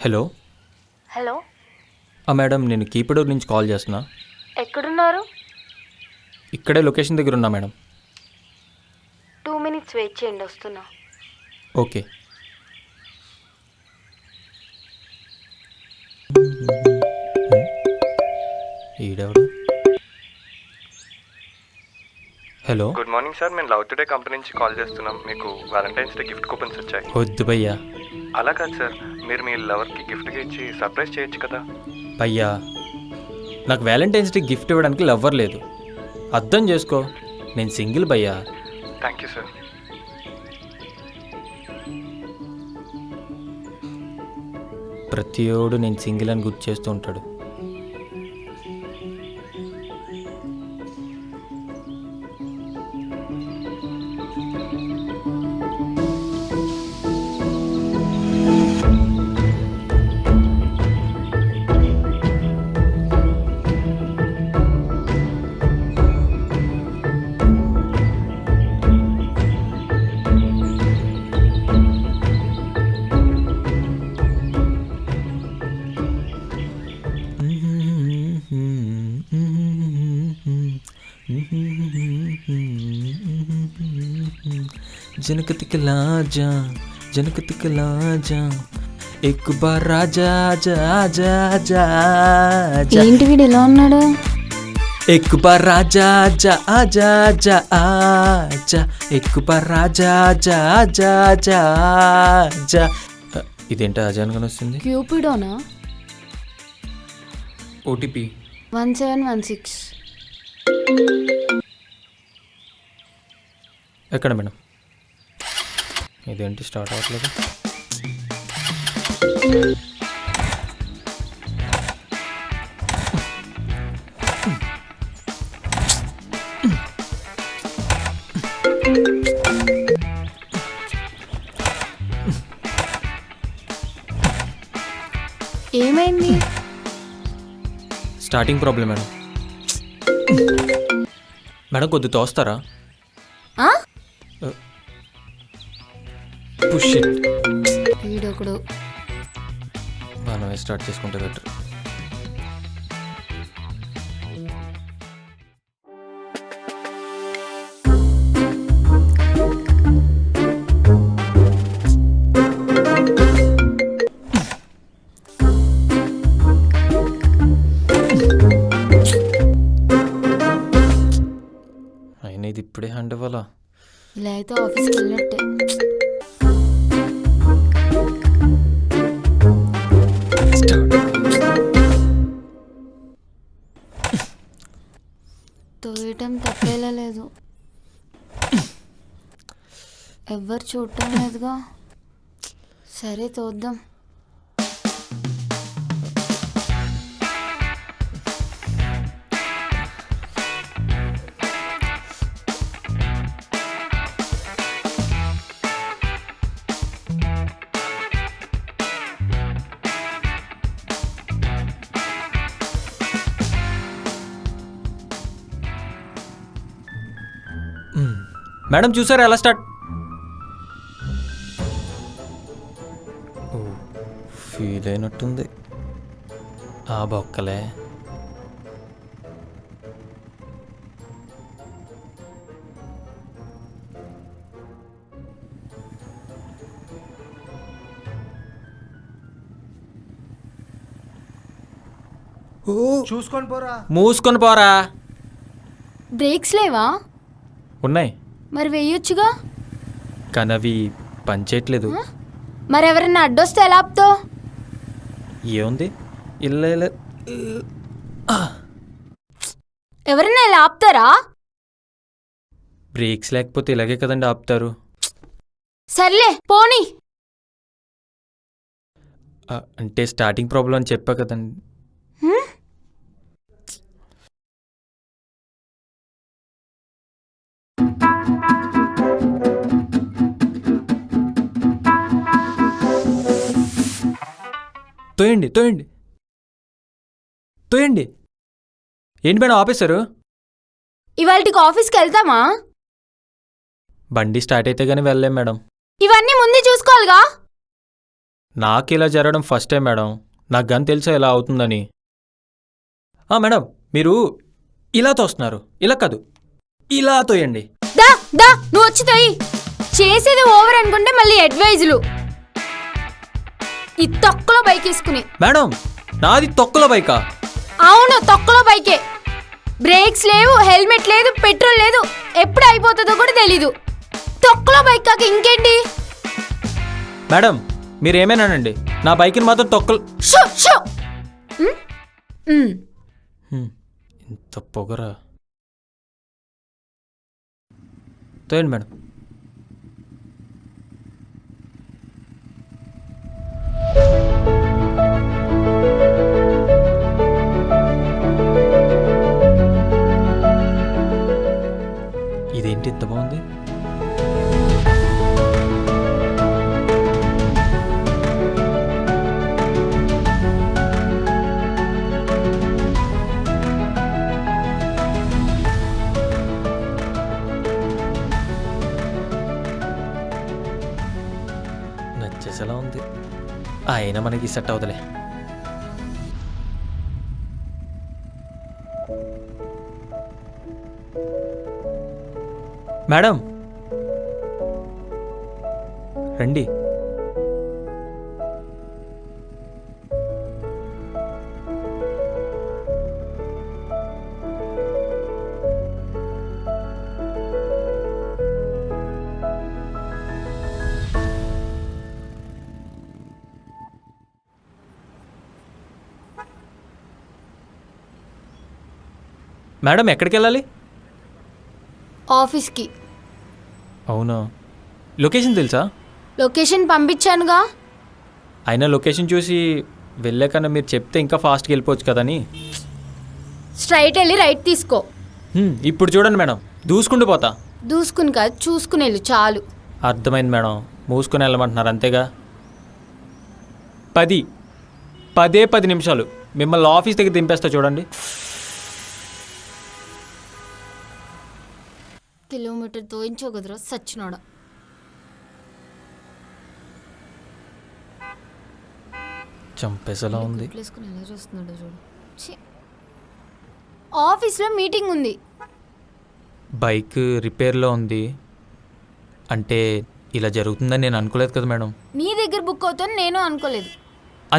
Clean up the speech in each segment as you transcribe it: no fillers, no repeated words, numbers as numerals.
Hello. Hello madam, నేను కీపడూరు నుంచి call చేస్తున్నా. ఎక్కడున్నారు? ఇక్కడే లొకేషన్ దగ్గర ఉన్నా మేడం. 2 minutes వెయిట్ చేయండి, వస్తున్నా. ఓకే. ఈడెవడు? హలో. గుడ్ మార్నింగ్ సార్, మేము లవ్ టుడే కంపెనీ నుంచి కాల్ చేస్తున్నాం. మీకు వ్యాలంటైన్స్ డే గిఫ్ట్ కూపన్స్ వచ్చాయి. వద్దు భయ్యా. అలా కాదు సార్, మీరు మీ లవర్కి గిఫ్ట్గా ఇచ్చి సర్ప్రైజ్ చేయొచ్చు కదా. భయ్యా, నాకు వ్యాలంటైన్స్ డే గిఫ్ట్ ఇవ్వడానికి లవ్వర్ లేదు. అర్థం చేసుకో, నేను సింగిల్ భయ్యా. Thank you sir. ప్రతియోడు నేను సింగిల్ అని గుర్తు చేస్తూ ఉంటాడు. जनक तिकला जा, जनक तिकला जा, एक बार राजा जा जा जा जा. ఏంటి వీడు ఇలా ఉన్నాడు? एक बार राजा जा जा जा जा, एक बार राजा जा जा जा जा. ఇదేంటి అజాన్గా వస్తుంది? క్యూపిడోనా? ఓటీపీ 1716. ఎక్కడ మేడం? ఇదేంటి స్టార్ట్ అవ్వట్లేదు? ఏమైంది? Starting problem madam. మేడం కొద్ది తోస్తారా? Push it. వీడొకడు. మనమే స్టార్ట్ చేసుకుంటే బెటర్. అయినా ఇది ఇప్పుడే హ్యాండ్ ఇవ్వాలా? ఇలా అయితే ఆఫీస్కి వెళ్ళినట్టే. తోయటం తప్పేలా లేదు. ఎవ్వరు చూడటం లేదుగా. సరే తోద్దాం. మేడం చూసారా ఎలా స్టార్ట్? ఫీల్ అయినట్టుంది. ఆ బొక్కలే. చూసుకొని పోరా. మూసుకొని పోరా. బ్రేక్స్ లేవా? ఉన్నాయి మరి వేయొచ్చుగా. కానీ అవి పనిచేయట్లేదు. మరి ఎవరైనా అడ్డొస్తే ఎలా ఆపుతావు? ఏముంది, ఇలా ఇలా. ఎవరైనా ఇలా ఆపుతారా? బ్రేక్స్ లేకపోతే ఇలాగే కదండి ఆపుతారు. సర్లే పోనీ. అంటే స్టార్టింగ్ ప్రాబ్లం అని చెప్పా కదండి. తోయండి తోయండి తోయండి. ఏంటి మేడం ఆపేశారు? ఇవాళకి ఆఫీస్కి వెళ్తామా? బండి స్టార్ట్ అయితే కానీ వెళ్ళలేం మేడం. ఇవన్నీ ముందే చూసుకోవాలిగా. నాకు ఇలా జరగడం ఫస్ట్ టైం మేడం. నాకు గన్ తెలుసా ఇలా అవుతుందని. మేడం మీరు ఇలా తోస్తున్నారు. ఇలా కాదు, ఇలా తోయండి. దా దా నువ్వు వచ్చి తోయి. చేసేది ఓవర్ అనుకుంటే మళ్ళీ అడ్వైజులు. ఈ తొక్కలో బైక్ వేసుకుని. మేడం నాది తొక్కలో బైకా? అవును, తొక్కలో బైకే. బ్రేక్స్ లేవు, హెల్మెట్ లేదు, పెట్రోల్ లేదు, ఎప్పుడు అయిపోతుందో కూడా తెలీదు. తొక్కలో బైక్ కాక ఇంకేంటి? మేడం మీరేమేనానండి, నా బైక్ని మాత్రం తొక్కలు. Show show. ఇంత పొగరా. తోయండి మేడం. ఇదేంటి ఇంత బాగుంది? నచ్చేసేలా ఉంది. అయినా మనకి సెట్ అవుతలే. మేడం రండి. మేడం ఎక్కడికి వెళ్ళాలి? ఆఫీస్కి. అవునా, లొకేషన్ తెలుసా? లొకేషన్ పంపించానుగా. అయినా లొకేషన్ చూసి వెళ్ళాకన్నా మీరు చెప్తే ఇంకా ఫాస్ట్గా వెళ్ళిపోవచ్చు కదని. స్ట్రైట్ వెళ్ళి రైట్ తీసుకో. ఇప్పుడు చూడండి మేడం, దూసుకుంటూ పోతా. దూసుకుని కాదు, చూసుకుని వెళ్ళు చాలు. అర్థమైంది మేడం, మూసుకొని వెళ్ళమంటున్నారు అంతేగా. 10 నిమిషాలు మిమ్మల్ని ఆఫీస్ దగ్గర దింపేస్తా చూడండి. కిలోమీటర్ తోయించో కదరా సచ్చినోడ. చంపేసేలా ఉంది. ఎలా చూస్తున్నాడు చూడు. ఆఫీస్లో మీటింగ్ ఉంది. బైక్ రిపేర్లో ఉంది అంటే ఇలా జరుగుతుందని నేను అనుకోలేదు కదా మేడం. నీ దగ్గర బుక్ అవుతుందని నేను అనుకోలేదు.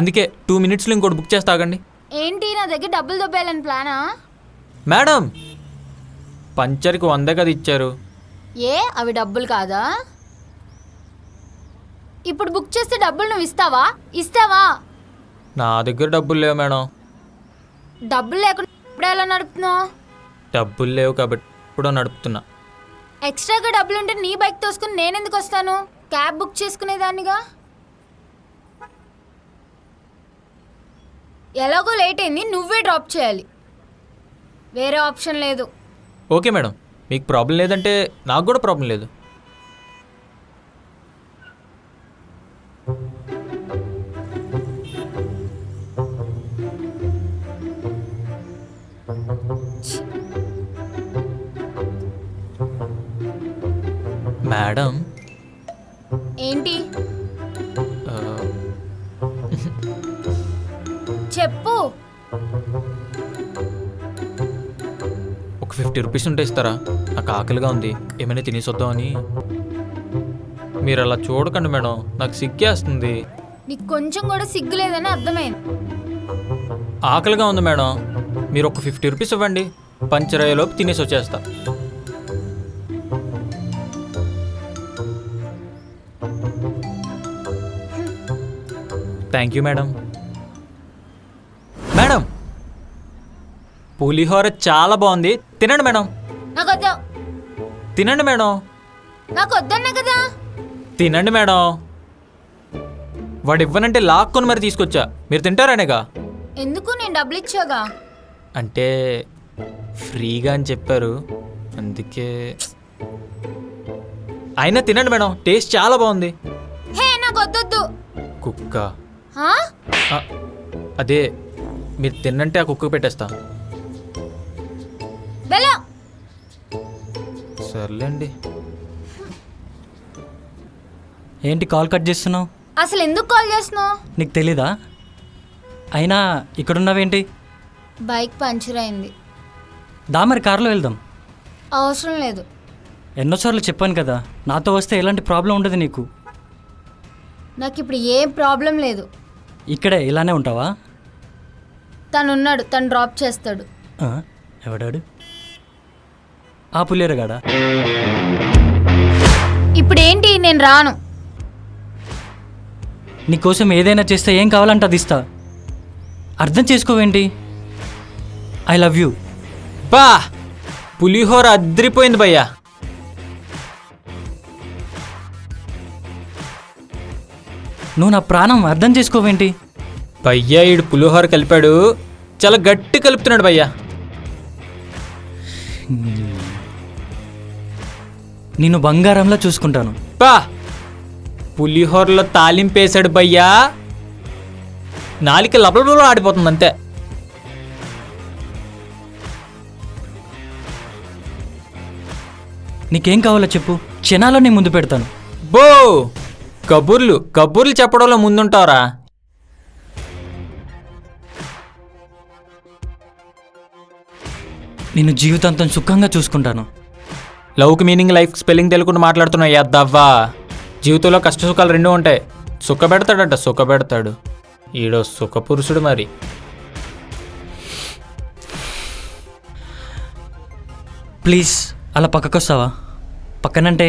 అందుకే 2 మినిట్స్లో ఇంకోటి బుక్ చేస్తా ఆగండి. ఏంటి నా దగ్గర డబ్బులు దొబ్బేయాలని ప్లానా? మేడం పంచర్కి 100 కదా ఇచ్చారు. ఏ అవి డబ్బులు కాదా? ఇప్పుడు బుక్ చేస్తే డబ్బులు నువ్వు ఇస్తావా? నా దగ్గర డబ్బులు లేవు మేడం. డబ్బులు లేకుండా ఇప్పుడు ఎలా నడుపుతున్నావు? డబ్బులు లేవు కాబట్టి ఇప్పుడు నడుపుతున్నా. ఎక్స్ట్రాగా డబ్బులు ఉంటే నీ బైక్ తోసుకుని నేను ఎందుకు వస్తాను? క్యాబ్ బుక్ చేసుకునేదాన్నిగా. ఎలాగో లేట్ అయింది, నువ్వే డ్రాప్ చేయాలి. వేరే ఆప్షన్ లేదు. ఓకే మేడం, మీకు ప్రాబ్లం లేదంటే నాకు కూడా ప్రాబ్లం లేదు. మేడం ఏంటి చెప్పు. ఒక 50 రూపీస్ ఉంటే ఇస్తారా? నాకు ఆకలిగా ఉంది, ఏమైనా తినేసొద్దామని. మీరు అలా చూడకండి మేడం, నాకు సిగ్గేస్తుంది. నీకు కొంచెం కూడా సిగ్గు లేదని అర్థమైంది. ఆకలిగా ఉంది మేడం, మీరు ఒక 50 రూపీస్ ఇవ్వండి, పంచర్ అయ్యేలోపు తినేసి వచ్చేస్తా. Thank you madam. మేడం పులిహోర చాలా బాగుంది, తినండి మేడం. నాకు వద్దు. తినండి మేడం. నాకు వద్దన్నా కదా. తినండి మేడం. వాడు ఇవ్వనంటే లాక్కొని మరి తీసుకొచ్చా, మీరు తింటారనేగా. ఎందుకు? నేను డబ్బులు ఇచ్చాగా. అంటే ఫ్రీగా అని చెప్పారు అందుకే. అయినా తినండి మేడం, టేస్ట్ చాలా బాగుంది. హే నాకు వద్దొద్దు. కుక్క హా? అదే మీరు తిన్నంటే ఆ కుక్క పెట్టేస్తా. వెళ్ళు. సర్లేండి. ఏంటి కాల్ కట్ చేస్తున్నావు? అసలు ఎందుకు కాల్ చేస్తున్నావు? నీకు తెలీదా? అయినా ఇక్కడున్నావేంటి? బైక్ పంచర్ అయింది. దా మరి కారులో వెళ్దాం. అవసరం లేదు. ఎన్నోసార్లు చెప్పాను కదా, నాతో వస్తే ఎలాంటి ప్రాబ్లం ఉండదు నీకు. నాకు ఇప్పుడు ఏం ప్రాబ్లం లేదు. ఇక్కడే ఇలానే ఉంటావా? తను ఉన్నాడు, తను డ్రాప్ చేస్తాడు. ఆ, ఎవడాడు? ఆ పుల్లేరగాడా? ఇప్పుడు ఏంటి, నేను రాను. నీకోసం ఏదైనా చేస్తే ఏం కావాలంటే అది ఇస్తా. అర్థం చేసుకోవేంటి? I love you. బా పులిహోర అద్రిపోయింది భయ్యా. నువ్వు నా ప్రాణం, అర్థం చేసుకోవేంటి? భయ్యా ఈడు పులిహోర కలిపాడు, చాలా గట్టి కలుపుతున్నాడు భయ్యా. నిన్ను బంగారంలా చూసుకుంటాను. బా పులిహోరలో తాలింపేశాడు భయ్యా, నాలిక లబలబలో ఆడిపోతుంది అంతే. నీకేం కావాలో చెప్పు, క్షణాల్లో నీ ముందు పెడతాను. బో కబుర్లు చెప్పడంలో ముందుంటావరా? నిన్ను జీవితాంతం సుఖంగా చూసుకుంటాను. లవ్కి మీనింగ్ లైఫ్ స్పెల్లింగ్ తెలుగుంటూ మాట్లాడుతున్నావు యాదవ్వా. జీవితంలో కష్ట సుఖాలు రెండూ ఉంటాయి. సుఖ పెడతాడు ఈడో సుఖపురుషుడు. మరి ప్లీజ్ అలా పక్కకొస్తావా? పక్కనంటే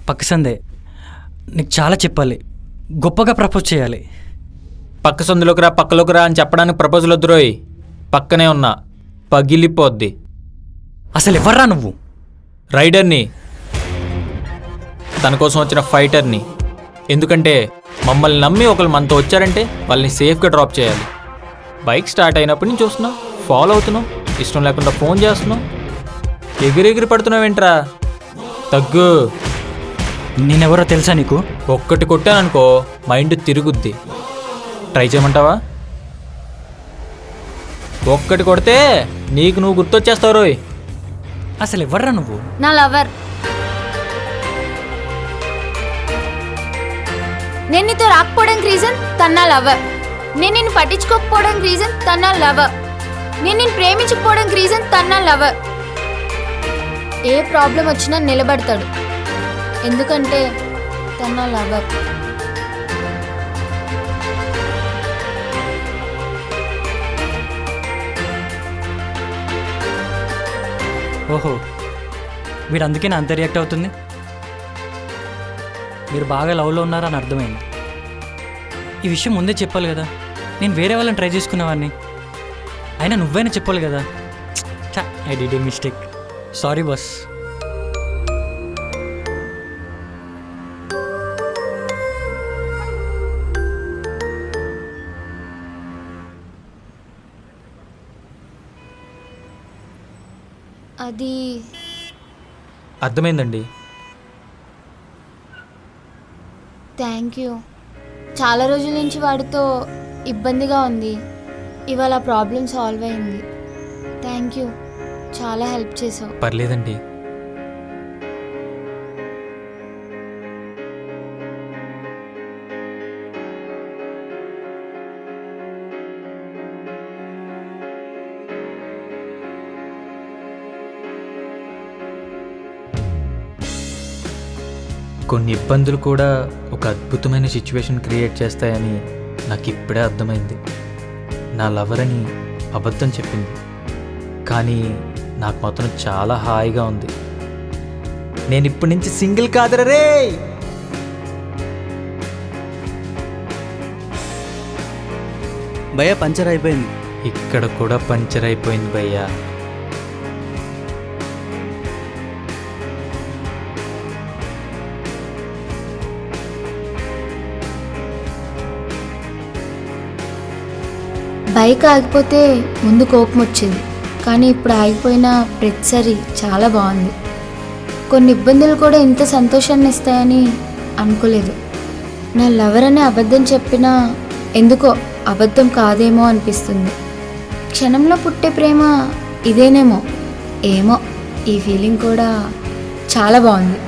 పక్క సందే. నీకు చాలా చెప్పాలి, గొప్పగా ప్రపోజ్ చేయాలి. పక్క సందులోకి రా, పక్కలోకి రా అని చెప్పడానికి ప్రపోజల్ వద్దురోయ్. పక్కనే ఉన్నా, పగిలిపోద్ది. అసలు ఎవర్రా నువ్వు? రైడర్ని, తన కోసం వచ్చిన ఫైటర్ని. ఎందుకంటే మమ్మల్ని నమ్మి ఒకరు మనతో వచ్చారంటే వాళ్ళని సేఫ్గా డ్రాప్ చేయాలి. బైక్ స్టార్ట్ అయినప్పటి నుంచి చూస్తున్నావు, ఫాలో అవుతున్నావు, ఇష్టం లేకుండా ఫోన్ చేస్తున్నావు, ఎగిరెగిరి పడుతున్నావేంట్రా? తగ్గు. నేనెవరో తెలుసా నీకు? ఒక్కటి కొట్టాననుకో మైండ్ తిరుగుద్ది. ట్రై చేయమంటావా? ఒక్కటి కొడితే నీకు నువ్వు గుర్తొచ్చేస్తావు రోయ్. అసలు ఎవర్రా నువ్వు? నా లవర్. నేను నీతో రాకపోవడానికి రీజన్ తన నా లవర్. నేను నిన్ను పట్టించుకోకపోవడానికి రీజన్ తన నా లవర్. నేను నిన్ను ప్రేమించకపోవడానికి రీజన్ తన నా లవర్. ఏ ప్రాబ్లం వచ్చినా నిలబడతాడు, ఎందుకంటే తన నా లవర్. ఓహో, వీడు అందుకే నా అంత రియాక్ట్ అవుతుంది. మీరు బాగా లవ్లో ఉన్నారని అర్థమైంది. ఈ విషయం ముందే చెప్పాలి కదా, నేను వేరే వాళ్ళని ట్రై చేసుకునేవాడిని. అయినా నువ్వైనా చెప్పాలి కదా. I did a mistake, sorry boss. అది అర్థమైందండి. Thank you. చాలా రోజుల నుంచి వాడితో ఇబ్బందిగా ఉంది, ఇవాళ ప్రాబ్లం సాల్వ్ అయింది. థ్యాంక్ యూ, చాలా హెల్ప్ చేసావు. పర్లేదండి. కొన్ని ఇబ్బందులు కూడా ఒక అద్భుతమైన సిచ్యువేషన్ క్రియేట్ చేస్తాయని నాకు ఇప్పుడే అర్థమైంది. నా లవర్ అని అబద్ధం చెప్పింది, కానీ నాకు మాత్రం చాలా హాయిగా ఉంది. నేను ఇప్పటి నుంచి సింగిల్ కాదురా రే. భయ్య పంచర్ అయిపోయింది. ఇక్కడ కూడా పంచర్ అయిపోయింది భయ్యా. బైక్ ఆగిపోతే ముందు కోపం వచ్చేది, కానీ ఇప్పుడు ఆగిపోయిన ప్రతిసారి చాలా బాగుంది. కొన్ని ఇబ్బందులు కూడా ఇంత సంతోషాన్ని ఇస్తాయని అనుకోలేదు. నా లవర్ అనే అబద్ధం చెప్పినా ఎందుకో అబద్ధం కాదేమో అనిపిస్తుంది. క్షణంలో పుట్టే ప్రేమ ఇదేనేమో, ఏమో, ఈ ఫీలింగ్ కూడా చాలా బాగుంది.